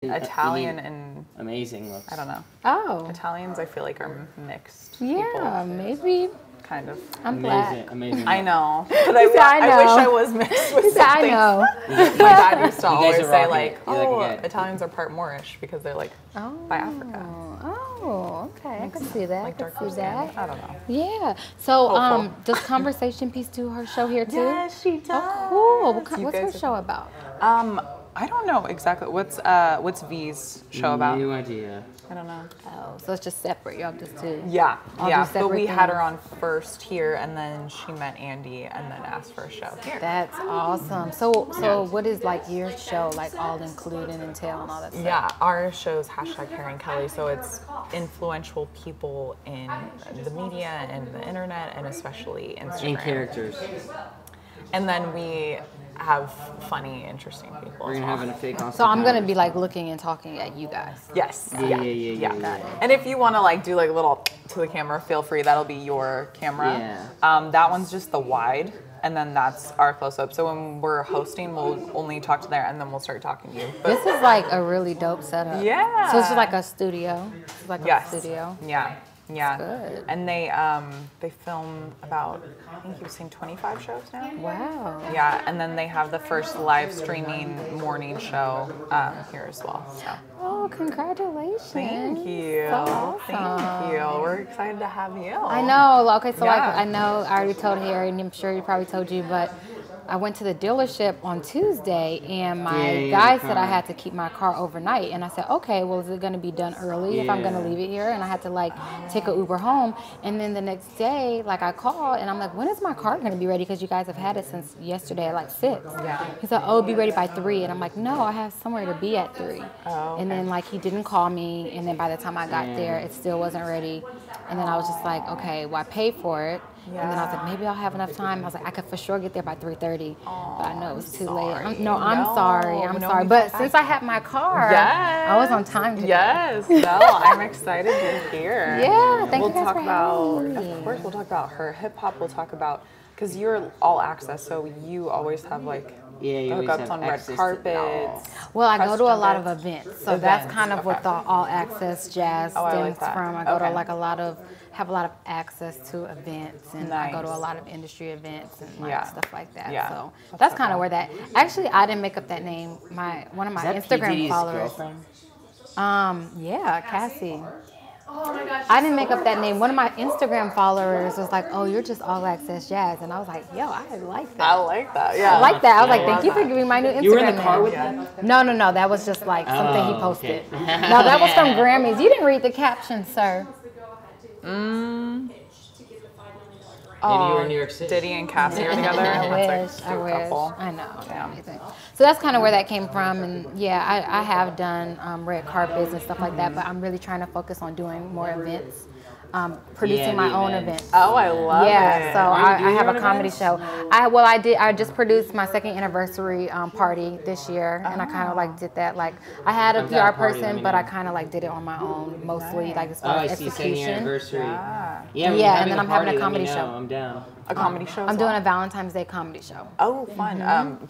Italian and amazing looks. I don't know. Oh. Italians, I feel like are mixed. Yeah, people. maybe. Kind of. I'm black. Amazing. I know. But I know. I wish I was mixed with something. I know. My dad used to always say like, like Italians are part Moorish because they're like by Africa. Oh, okay. I can see that. Like I can darker see skin. that. I don't know. Yeah. So, Hopeful. does Conversation Piece do her show here too? Yes, she does. Oh, cool. What's her show about? I don't know exactly. What's V's show about? No idea. I don't know. Oh, so it's just separate. Y'all just do. Yeah, All yeah. do But we separate had her things. on first here, and then she met Andy, and then asked for a show here. That's awesome. So what is like your show like all include and entail and all that stuff? Yeah, our show's #Karen Kelly, so it's influential people in the media and the internet, and especially Instagram. And characters. And then we have funny, interesting people. We're as gonna well. have a fake. So I'm gonna be like looking and talking at you guys. Yes. Yeah. And if you want to like do like a little to the camera, feel free. That'll be your camera. Yeah. That one's just the wide, and then that's our close up. So when we're hosting, we'll only talk to there, and then we'll start talking to you. But This is like a really dope setup. Yeah. So it's just like a studio. It's like yes. a studio. Yeah. Yeah. good. And they film about, I think you've seen 25 shows now. Wow. Yeah, and then they have the first live streaming morning show here as well. So. Oh, congratulations. Thank you. So awesome. Thank you. We're excited to have you. I know. Okay, so like Yeah. I know I already told Harry, and I'm sure he probably told you, but I went to the dealership on Tuesday, and my guy said I had to keep my car overnight, and I said, okay, well, is it going to be done early if I'm going to leave it here? And I had to like take an Uber home, and then the next day, like I called, and I'm like, when is my car going to be ready? Because you guys have had it since yesterday at like 6. Yeah. He said, oh, it'll be ready by 3, and I'm like, no, I have somewhere to be at 3. Oh, okay. And then like he didn't call me, and then by the time I got there, it still wasn't ready, and then I was just like, okay, well, I paid for it. And then I was like, maybe I'll have enough time. I was like, I could for sure get there by 3:30, but I know it was too late. I'm sorry. I'm sorry. But since I had my car, I was on time today. Yes. No, I'm excited you're here. Yeah, thank we'll you guys talk for about, having me. of course, we'll talk about her hip hop. We'll talk about, because you're all access, so you always have like you always hookups have on red access to it carpets. Well, I go press to a lot of junkets. events, so that's kind of what the all access jazz I like stems that. from. I go to Okay. like have a lot of access to events, and I go to a lot of industry events and like stuff like that. Yeah. So that's kind of where that. Actually, I didn't make up that name. One of my Instagram followers. Yeah, Cassie. I didn't make up that name. One of my Instagram followers was like, oh, you're just all access jazz. And I was like, yo, I like that. I like that, yeah. I like that. I was like, thank you for giving my new Instagram You were in the car name. with them? No. That was just like something he posted. okay. No, that was from Grammys. You didn't read the caption, sir. Maybe you were in New York City. Diddy and Cassie are together. I That's wish. like a I wish. couple. I know. Yeah. Amazing. So that's kind of where that came from. And yeah, I have done red carpets and stuff like that, but I'm really trying to focus on doing more events. Producing my the own events. events. Oh, I love it. Yeah, so Are you I doing have your a own comedy events? show. I just produced my 2nd anniversary party this year, and I kind of like did that. Like I had a When's that PR party? Let person, me but know. I kind of like did it on my own, mostly like as Oh, far I as see. 2nd execution. anniversary. Yeah. Yeah, when Yeah, you're and then I'm having a party, let me comedy know. show. I'm down. A comedy show as I'm doing well? a Valentine's Day comedy show. Oh, fun.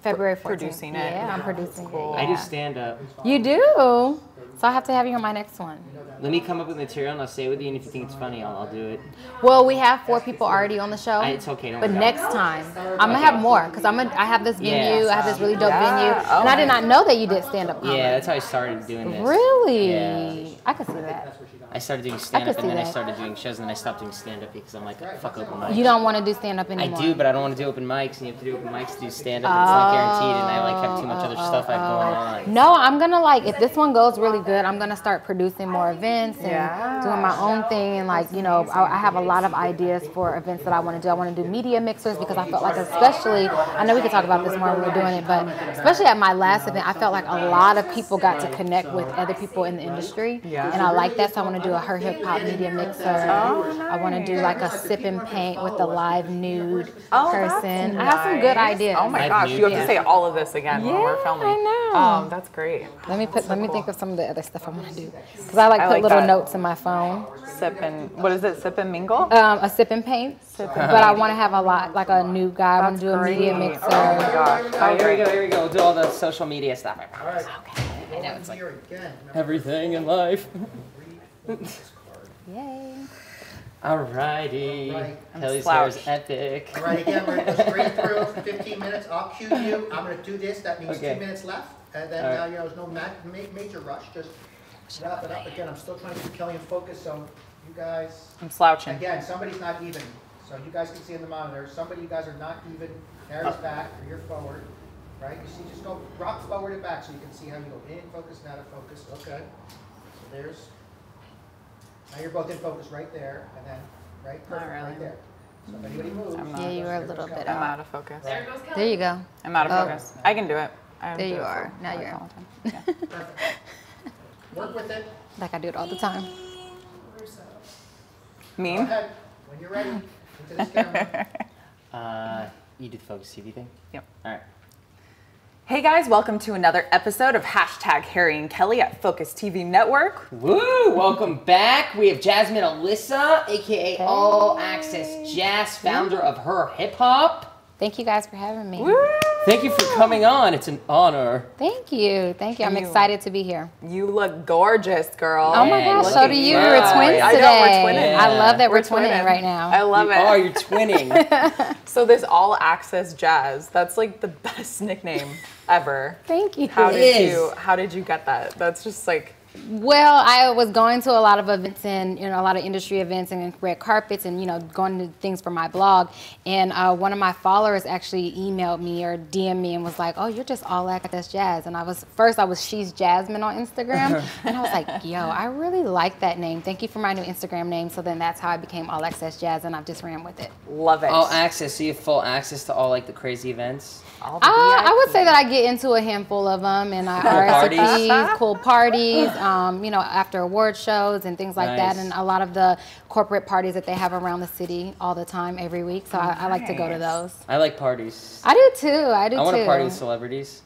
February 14th. Producing it. Yeah, I'm producing it. I do yeah. stand up. You do? So I have to have you on my next one. Let me come up with material and I'll say it with you, and if you think it's funny, I'll do it. Well, we have 4 people already on the show. It's okay, don't But worry next time, I'm gonna have more because I have this venue. Yeah. I have this really dope Yeah. venue, Oh, and I did not know that you did stand up comedy. Yeah, that's how I started doing this. Really? Yeah. I could see that. I started doing stand up see and then I that. started doing shows, and then I stopped doing stand up because I'm like, fuck open mics. You don't want to do stand up I anymore. do, but I don't want to do open mics, and you have to do open mics to do stand up. It's not guaranteed, and I like have too much other stuff I have going on. No, I'm gonna like if this one goes really good, I'm gonna start producing more events and Yeah. doing my own thing. And like I have a lot of ideas for events that I want to do. I want to do media mixers because I felt like, especially, I know we could talk about this more when we're doing it, but especially at my last event, I felt like a lot of people got to connect with other people in the industry, and I like that. So I want to do a her hip hop media mixer. I want to do like a sip and paint with a live nude person. I have some good ideas. Oh my Live gosh, nude. you have Yeah. to say all of this again when we're Yeah, filming. I know. That's great. Let me think of some of the other stuff I want to do because I I put like little that. notes in my phone. Sip and, what is it, sip and mingle? A sip and paint, but I want to have a lot like a new guy. I want to do a media mixer. Oh my gosh. Oh, here we go. We'll do all the social media stuff. I promise. Okay. You know, it's like here again. everything in life. Yay. Alrighty. Right. Kelly's hair is epic. All right, again, we're going to go straight through for 15 minutes. I'll cue you. I'm going to do this. That means 2 minutes left. And then, All right. you know, there's no major rush. Just wrap it up. Again, I'm still trying to keep Kelly in focus, so you guys... I'm slouching. Again, somebody's not even. So you guys can see in the monitor. Somebody, you guys are not even. Harry's back, or you're forward. Right? You see, just go rock forward and back so you can see how you go in focus and out of focus. Okay. So there's... Now you're both in focus right there, and then, right? Perfect, really. right there. So if anybody moves... Yeah, you were a little bit I'm out. out of focus. There you go. I'm out of Oh. focus. I can do it. I There do you it for, are. Now like, you're- all the time. Yeah. Perfect. Work with it. Like I do it all the time. Go Me? ahead. When you're ready, into this camera. You do the Focus TV thing? Yep. All right. Hey guys, welcome to another episode of Hashtag Harry and Kelly at Focus TV Network. Woo! Welcome back. We have Jasmine Alyssa, aka All Access Jazz, founder of Her Hip Hop. Thank you guys for having me. Thank you for coming on. It's an honor. Thank you. Thank you. I'm You- excited to be here. You look gorgeous, girl. Oh my Yeah, gosh, look so at do you. you. We're twins I today. know, we're twinning. I love that we're, We're twinning twinning. right now. I love it. Oh, you're twinning. So this All Access Jazz, that's like the best nickname ever. Thank you. How It did is. how did you get that? That's just like Well, I was going to a lot of events and a lot of industry events and red carpets and going to things for my blog. And one of my followers actually emailed me or DM'd me and was like, "Oh, you're just All Access Jazz." And I was She's Jasmine on Instagram, and I was like, "Yo, I really like that name. Thank you for my new Instagram name." So then that's how I became All Access Jazz, and I've just ran with it. love it. All access, so you have full access to all like the crazy events. All the I would VIP. say that I get into a handful of them, and I parties. RSVPs, cool parties, after award shows and things like that, Nice. and a lot of the corporate parties that they have around the city all the time, every week. So I like to go to those. I like parties. I do too. I do I want too. to party with celebrities.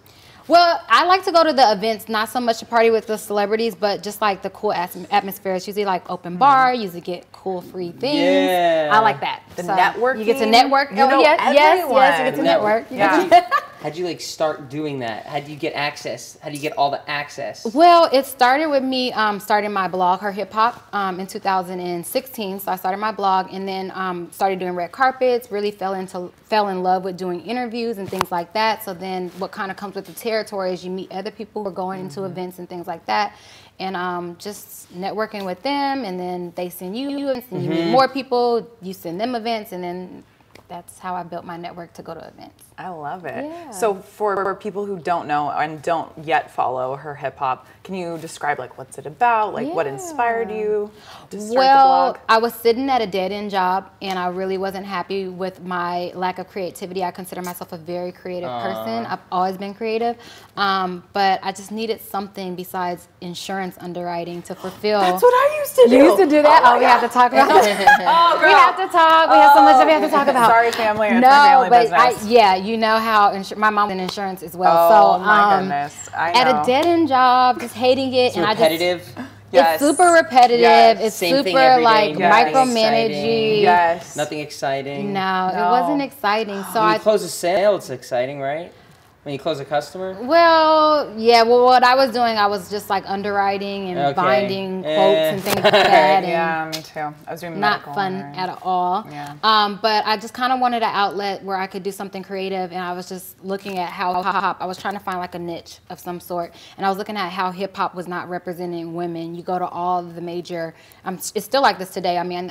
Well, I like to go to the events, not so much to party with the celebrities, but just like the cool atmosphere. It's usually like open bar. You usually get cool free things. Yeah. I like that. The So networking. You get to network. You know yes, you get to everyone. network. Yeah. How'd you like start doing that? How'd you get access? How'd you get all the access? Well, it started with me starting my blog, Her Hip Hop, in 2016. So I started my blog and then started doing red carpets, really fell in love with doing interviews and things like that. So then what kind of comes with the territory is you meet other people who are going into events and things like that. And just networking with them, and then they send you events, and you meet more people, you send them events, and then that's how I built my network to go to events. I love it. Yeah. So for people who don't know and don't yet follow Her Hip Hop, can you describe like what's it about? Like what inspired you to start Well, the blog? I was sitting at a dead-end job, and I really wasn't happy with my lack of creativity. I consider myself a very creative person. I've always been creative, but I just needed something besides insurance underwriting to fulfill. That's what I used to do. You used to do that? Oh, We have to talk about it. Oh, girl. We have to talk. We have so much that we have to talk about. Sorry, family. It's No, my family but business. you know how my mom's in insurance as well. Oh, so my goodness. I at know. a dead-end job, just hating it, It's and repetitive. Yes. it's super repetitive. Yes. It's Same thing super every day, like nothing micromanaging. exciting. Yes. Nothing exciting. No, it No. wasn't exciting. So When you I close a sale, it's exciting, right? When you close a customer. well, yeah. Well, what I was doing, I was just like underwriting and Okay. binding quotes Eh. and things like that. And Yeah, me too. I was doing not medical fun underwriting. at all. Yeah. But I just kind of wanted an outlet where I could do something creative, and I was just looking at how hip hop. I was trying to find like a niche of some sort, and I was looking at how hip hop was not representing women. You go to all the major. It's still like this today. I mean,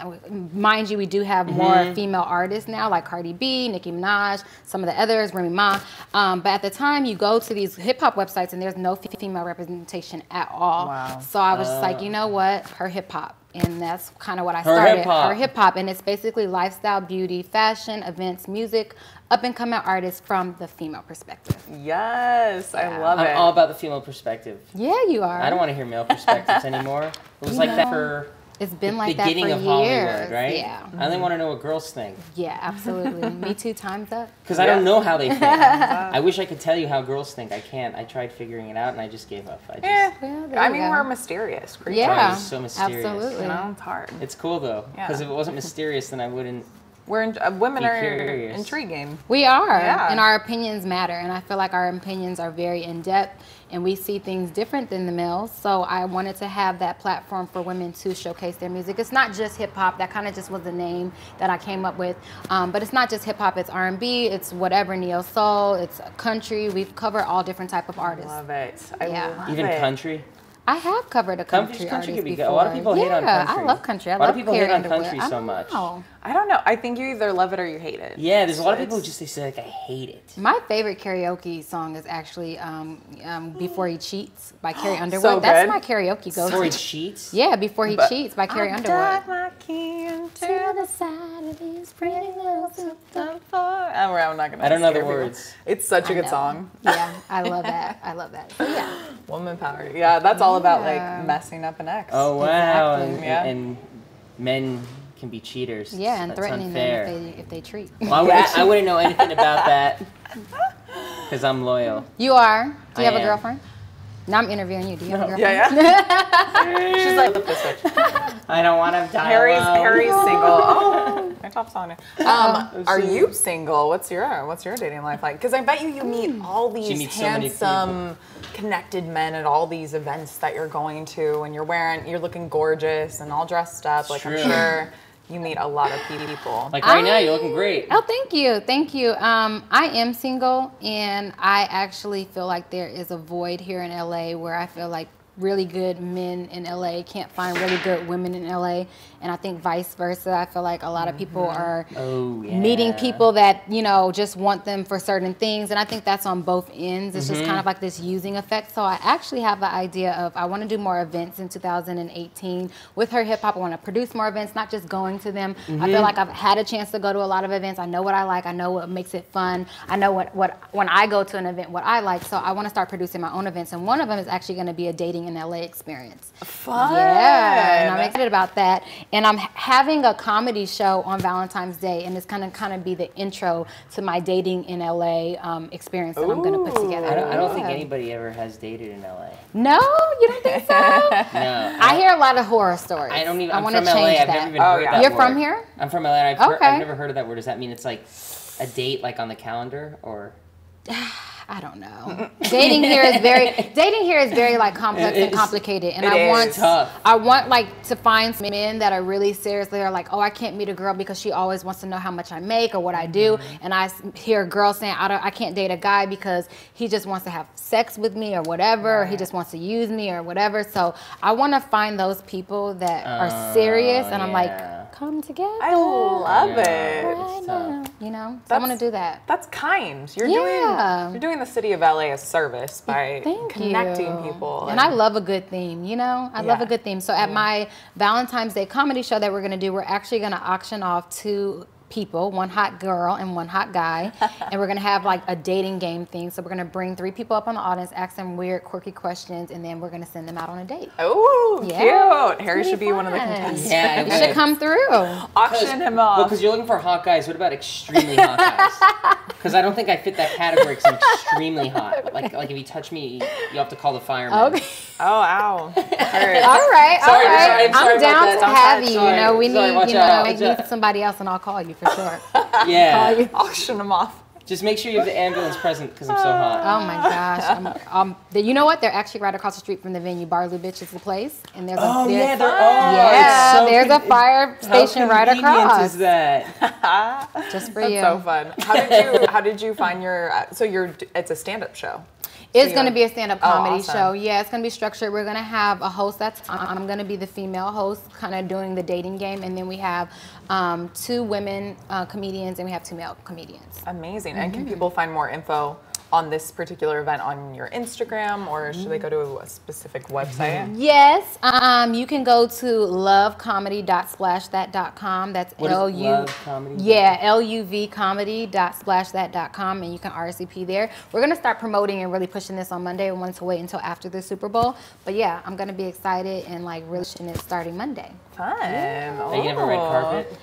mind you, we do have more female artists now, like Cardi B, Nicki Minaj, some of the others, Remy Ma. But at the time, you go to these hip hop websites, and there's no female representation at all. Wow. So I was just like, you know what, Her Hip Hop. And that's kind of what I Her started. Hip Hop. Her Hip Hop. And it's basically lifestyle, beauty, fashion, events, music, up and coming artists from the female perspective. Yes, I love it. I'm all about the female perspective. Yeah, you are. I don't want to hear male perspectives anymore. It was like that for It's been the like that for beginning years. of Hollywood, right? Yeah. I only want to know what girls think. Yeah, absolutely. Me too, time's up. Because I don't know how they think. I wish I could tell you how girls think. I can't. I tried figuring it out and I just gave up. Yeah. Well, there I you mean, go. we're mysterious creatures. Yeah, It's so mysterious. absolutely. You know, it's hard. It's cool though. Yeah. Because if it wasn't mysterious, then I wouldn't women are curious. intriguing. We are, Yeah. and our opinions matter. And I feel like our opinions are very in depth, and we see things different than the males. So I wanted to have that platform for women to showcase their music. It's not just hip hop. That kind of just was the name that I came up with. But it's not just hip hop. It's R&B. It's whatever, neo soul. It's country. We've covered all different type of artists. Love it. I Yeah. love Even it. country. I have covered a country Country artist could be good. before. A lot of people hate on country. I love country. I A lot love of people Carrie hate on Underwood. country I so don't much. know. I don't know. I think you either love it or you hate it. Yeah, there's a lot of It's- people who just they say like I hate it. My favorite karaoke song is actually "Before He Cheats" by Carrie Underwood. So That's good. my karaoke Before go-to. he cheats. Yeah, "Before He But- Cheats" by Carrie I Underwood. dug my key into the side of these pretty girls. the floor. Oh, I'm not gonna. I don't know the scare people. words. It's such a I good know. song. Yeah, I love that. I love that. So yeah, Woman power. Yeah, that's all about Yeah. like messing up an ex. Oh wow, Exactly. Yeah. and men can be cheaters. yeah, and That's threatening unfair. them if they treat. Well, I wouldn't know anything about that because I'm loyal. You are. Do you I have a am. girlfriend? Now I'm interviewing you. Do you have a girlfriend? Yeah. She's like the switch. I don't want to die Harry's alone. single. Oh, my top's on it. Are you single? What's your dating life like? Because I bet you meet all She these meets so many handsome, connected men at all these events that you're going to, and you're looking gorgeous and all dressed up. Like True. I'm sure you meet a lot of people. Like right now, you're looking great. Oh, thank you, thank you. I am single, and I actually feel like there is a void here in LA where I feel like really good men in LA can't find really good women in LA, and I think vice versa. I feel like a lot of people are Oh yeah. meeting people that just want them for certain things, and I think that's on both ends. It's just kind of like this using effect. So I actually have the idea of I want to do more events in 2018 with Her Hip Hop. I want to produce more events, not just going to them. I feel like I've had a chance to go to a lot of events. I know what I like. I know what makes it fun. I know what when I go to an event what I like. So I want to start producing my own events, and one of them is actually going to be a dating in LA experience. Fun. Yeah, and I'm excited about that. And I'm having a comedy show on Valentine's Day, and it's gonna kind of be the intro to my dating in LA experience that I'm gonna put together. I don't think Yeah. anybody ever has dated in LA. No, you don't think so? No. I hear a lot of horror stories. I don't even. I I'm want from to LA. change I've that. never even Oh, heard yeah. that You're word. from here? I'm from LA. And Okay. I've never heard of that word. Does that mean it's like a date, like on the calendar, or? I don't know. Dating here is very like complex and It's- complicated, and it I is want tough. I want like to find some men that are really serious. They're like, oh, I can't meet a girl because she always wants to know how much I make or what I do, and I hear girls saying I can't date a guy because he just wants to have sex with me or whatever, or he just wants to use me or whatever. So I want to find those people that are serious, and I'm yeah. like, come together. I love Yeah. it. right It's now, tough. So I want to do that. That's kind. You're Yeah. doing the city of LA a service by Thank connecting you. people. And I love a good theme, I love Yeah. a good theme. So at my Valentine's Day comedy show that we're going to do, we're actually going to auction off 2 people, one hot girl and one hot guy, and we're going to have like a dating game thing. So we're going to bring 3 people up on the audience, ask them weird, quirky questions, and then we're going to send them out on a date. Oh, Yeah, cute. it's Harry gonna should be be one of the fun. contestants. Yeah, You should come through. Auction him Well, off. because you're looking for hot guys. What about extremely hot guys? Because I don't think I fit that category. Because I'm extremely hot. But like if you touch me, you have to call the fireman. Okay. Oh, ow. Hurt. All right, Sorry, all right. I'm sorry I'm about down that. to I'm have you. sorry. We Sorry, need, watch out, I watch need out. somebody else, and I'll call you for sure. Yeah. Auction him off. Just make sure you have the ambulance present because I'm so hot. Oh my gosh! You know what? They're actually right across the street from the venue. Barley Bitch is the place, and there's there's a fire station right How convenient across. is that? Just for That's you. so fun. How did you find your? It's a stand-up show. It's going to be a stand-up comedy awesome. show. Yeah, it's going to be structured. We're going to have a host I'm going to be the female host, kind of doing the dating game, and then we have 2 women comedians, and we have 2 male comedians. Amazing. And can people find more info on this particular event on your Instagram, or should they go to a specific website? Yes, you can go to lovecomedy.splashthat.com. That's What is L-U. Love Comedy? Yeah, LUVcomedy.splashthat.com, and you can RSVP there. We're gonna start promoting and really pushing this on Monday. We want to wait until after the Super Bowl, but yeah, I'm gonna be excited and like really pushing it starting Monday. Fun. Are you gonna have a red carpet?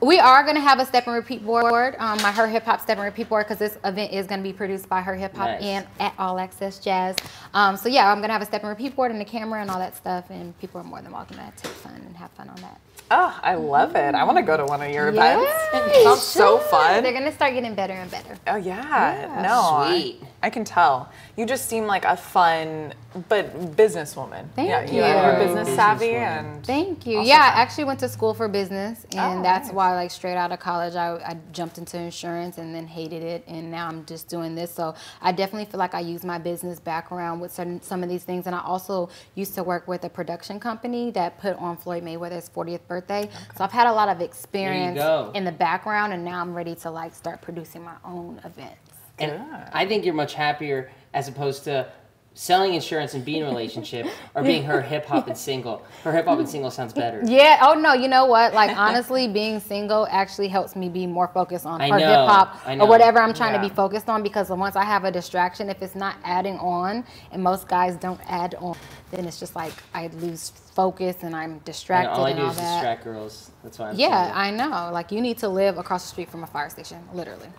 We are going to have a step and repeat board, my Her Hip Hop step and repeat board, because this event is going to be produced by Her Hip Hop Nice. and at All Access Jazz. So yeah, I'm going to have a step and repeat board and the camera and all that stuff, and people are more than welcome to take fun and have fun on that. Oh, I love it. I want to go to one of your Yeah, events. you Sounds so should. fun. They're going to start getting better and better. Oh yeah, no, Sweet. I can tell. You just seem like a fun, but businesswoman. Thank yeah, you. You're business savvy, Businesswoman. and Thank you. Also Yeah, fun. I actually went to school for business, and Oh, that's nice. why, like, straight out of college, I jumped into insurance and then hated it, and now I'm just doing this. So I definitely feel like I use my business background with some of these things, and I also used to work with a production company that put on Floyd Mayweather's 40th birthday. So I've had a lot of experience go. in the background, and now I'm ready to like start producing my own events. And Good. I think you're much happier as opposed to selling insurance and being in a relationship or being her hip hop and single. Her hip hop and single sounds better. Yeah. Oh no. You know what? Like honestly, being single actually helps me be more focused on I her know, hip hop I know. or whatever I'm trying to Yeah. be focused on. Because once I have a distraction, if it's not adding on, and most guys don't add on, then it's just like I lose focus and I'm And distracted all I and do all is that. distract girls. That's why I'm Yeah, single. I know. Like you need to live across the street from a fire station, literally.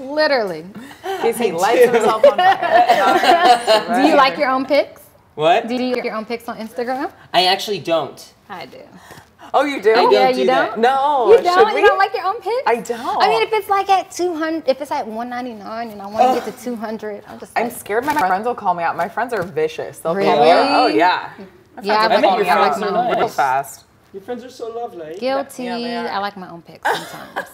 Literally. Casey lights himself on fire. Do you like your own pics? What? Do you like your own pics on Instagram? I actually don't. I do. Oh, you do? I don't Yeah, do you that. don't? No. You should don't? we? You don't like your own pics? I don't. I mean, if it's like at 200, if it's at 199 and I want to get to 200, I'm just like, I'm scared my friends will call me out. My friends are vicious. They'll Really? call me out. Oh yeah. My yeah, I friends like, will call your me out friends are real nice. fast. Your friends are so lovely. guilty. Yeah, they are. I like my own pics sometimes.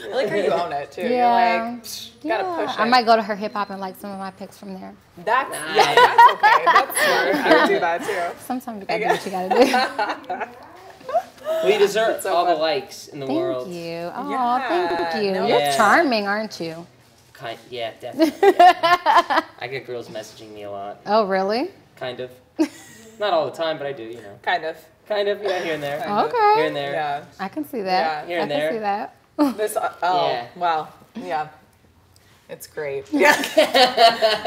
I like how you own it too. Yeah. You're like, psh, gotta push it. I might go to her hip hop and like some of my pics from there. That's Nice. yeah, that's okay. That's smart. I would do that too. Sometimes you gotta do what you gotta do. Well, you deserve so all the fun. likes in the Thank world. you. Oh, Yeah. thank you. No, You're yeah. charming, aren't you? Yeah, definitely. Yeah. I get girls messaging me a lot. Oh, really? Kind of. Not all the time, but I do, you know. Kind of. Kind of, yeah, here and there. Okay. Here and there. Yeah. I can see that. Yeah, here and I can there. see that. This. Oh. Yeah. Wow. Yeah. It's great. Yeah.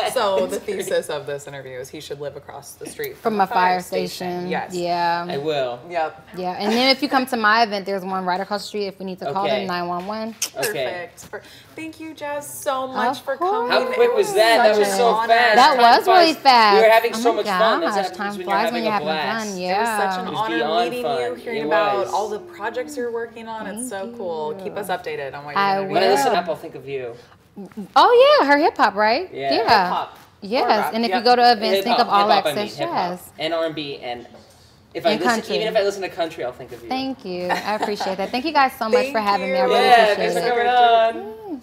So the thesis of this interview is he should live across the street From a fire station. Yes. Yeah. I will. Yep. Yeah. And then if you come to my event, there's one right across the street. If we need to call Okay. them 911. Okay. Perfect. Thank you, Jazz, so much Of for course. coming. How quick It was that? That such was an so honor. fast. That Time was really flies. fast. We were having Oh so my much fun. That's gosh, what time happens when flies you're when you're having a having blast. fun. It Yeah. was such an It was honor beyond meeting fun. you, hearing It about was. all the projects you're working on. It's so cool. Keep us updated on what you're I doing. When I listen will. up, I'll think of you. Oh yeah, her hip hop, right? Yeah. Hip-hop. Yes, Or rap. and if Yep. you go to events, think of All Hip-hop, I mean, Access hip-hop. Jazz. And R&B, and if I And listen, country. even if I listen to country, I'll think of you. Thank you. I appreciate that. Thank you guys so much Thank for having me. I you. really Yeah, appreciate thanks for it. coming on.